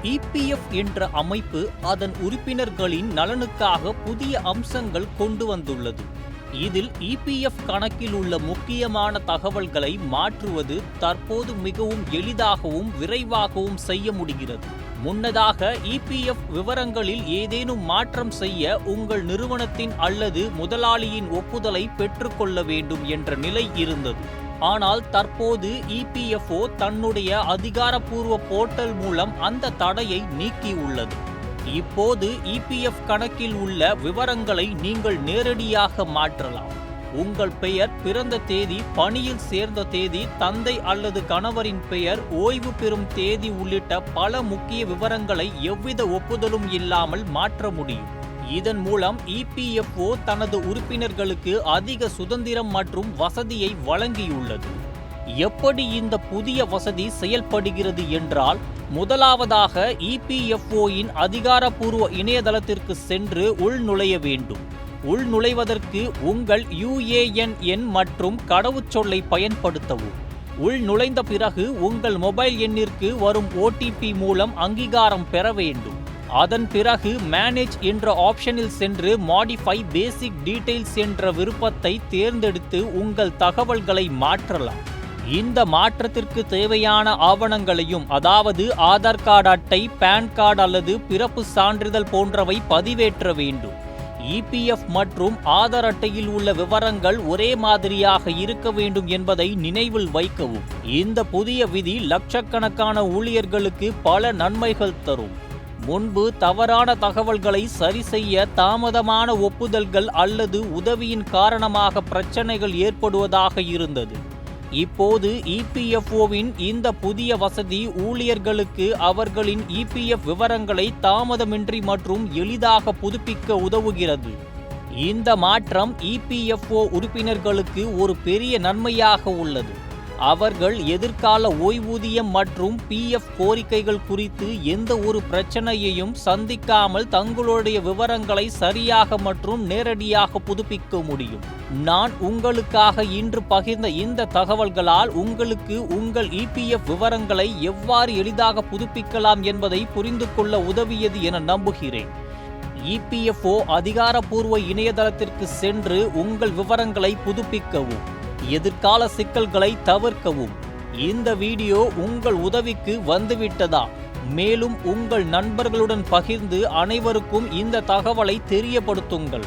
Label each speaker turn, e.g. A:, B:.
A: EPF என்ற அமைப்பு அதன் உறுப்பினர்களின் நலனுக்காக புதிய அம்சங்கள் கொண்டு வந்துள்ளது. இதில் இபிஎஃப் கணக்கில் உள்ள முக்கியமான தகவல்களை மாற்றுவது தற்போது மிகவும் எளிதாகவும் விரைவாகவும் செய்ய முடிகிறது. முன்னதாக இபிஎஃப் விவரங்களில் ஏதேனும் மாற்றம் செய்ய உங்கள் நிறுவனத்தின் அல்லது முதலாளியின் ஒப்புதலை பெற்றுக்கொள்ள வேண்டும் என்ற நிலை இருந்தது. ஆனால் தற்போது இபிஎஃப்ஓ தன்னுடைய அதிகாரப்பூர்வ போர்ட்டல் மூலம் அந்த தடையை நீக்கியுள்ளது. இப்போது இபிஎஃப் கணக்கில் உள்ள விவரங்களை நீங்கள் நேரடியாக மாற்றலாம். உங்கள் பெயர், பிறந்த தேதி, பணியில் சேர்ந்த தேதி, தந்தை அல்லது கணவரின் பெயர், ஓய்வு பெறும் தேதி உள்ளிட்ட பல முக்கிய விவரங்களை எவ்வித ஒப்புதலும் இல்லாமல் மாற்ற முடியும். இதன் மூலம் இபிஎஃப்ஓ தனது உறுப்பினர்களுக்கு அதிக சுதந்திரம் மற்றும் வசதியை வழங்கியுள்ளது. எப்படி இந்த புதிய வசதி செயல்படுகிறது என்றால், முதலாவதாக இபிஎஃப்ஓயின் அதிகாரப்பூர்வ இணையதளத்திற்கு சென்று உள்நுழைய வேண்டும். உள்நுழைவதற்கு உங்கள் யுஏஎன் எண் மற்றும் கடவுச்சொல்லை பயன்படுத்தவும். உள்நுழைந்த பிறகு உங்கள் மொபைல் எண்ணிற்கு வரும் ஓடிபி மூலம் அங்கீகாரம் பெற வேண்டும். அதன் பிறகு மேனேஜ் என்ற ஆப்ஷனில் சென்று மாடிஃபை பேசிக் டீடைல்ஸ் என்ற விருப்பத்தை தேர்ந்தெடுத்து உங்கள் தகவல்களை மாற்றலாம். இந்த மாற்றத்திற்கு தேவையான ஆவணங்களையும், அதாவது ஆதார் கார்டு அட்டை, பான் கார்டு அல்லது பிறப்பு சான்றிதழ் போன்றவை பதிவேற்ற வேண்டும். இபிஎஃப் மற்றும் ஆதார் அட்டையில் உள்ள விவரங்கள் ஒரே மாதிரியாக இருக்க வேண்டும் என்பதை நினைவில் வைக்கவும். இந்த புதிய விதி லட்சக்கணக்கான ஊழியர்களுக்கு பல நன்மைகள் தரும். முன்பு தவறான தகவல்களை சரி செய்ய தாமதமான ஒப்புதல்கள் அல்லது உதவியின் காரணமாக பிரச்சனைகள் ஏற்படுவதாக இருந்தது. இப்போது இபிஎஃப்ஓவின் இந்த புதிய வசதி ஊழியர்களுக்கு அவர்களின் இபிஎஃப் விவரங்களை தாமதமின்றி மற்றும் எளிதாக புதுப்பிக்க உதவுகிறது. இந்த மாற்றம் இபிஎஃப்ஓ உறுப்பினர்களுக்கு ஒரு பெரிய நன்மையாக உள்ளது. அவர்கள் எதிர்கால ஓய்வூதியம் மற்றும் பிஎஃப் கோரிக்கைகள் குறித்து எந்த ஒரு பிரச்சனையையும் சந்திக்காமல் தங்களுடைய விவரங்களை சரியாக மற்றும் நேரடியாக புதுப்பிக்க முடியும். நான் உங்களுக்காக இன்று பகிர்ந்த இந்த தகவல்களால் உங்களுக்கு உங்கள் இபிஎஃப் விவரங்களை எவ்வாறு எளிதாக புதுப்பிக்கலாம் என்பதை புரிந்து கொள்ள உதவியது என நம்புகிறேன். இபிஎஃப்ஓ அதிகாரப்பூர்வ இணையதளத்திற்கு சென்று உங்கள் விவரங்களை புதுப்பிக்கவும். எதிர்கால சிக்கல்களை தவிர்க்கவும். இந்த வீடியோ உங்கள் உதவிக்கு வந்துவிட்டதா? மேலும் உங்கள் நண்பர்களுடன் பகிர்ந்து அனைவருக்கும் இந்த தகவலை தெரியப்படுத்துங்கள்.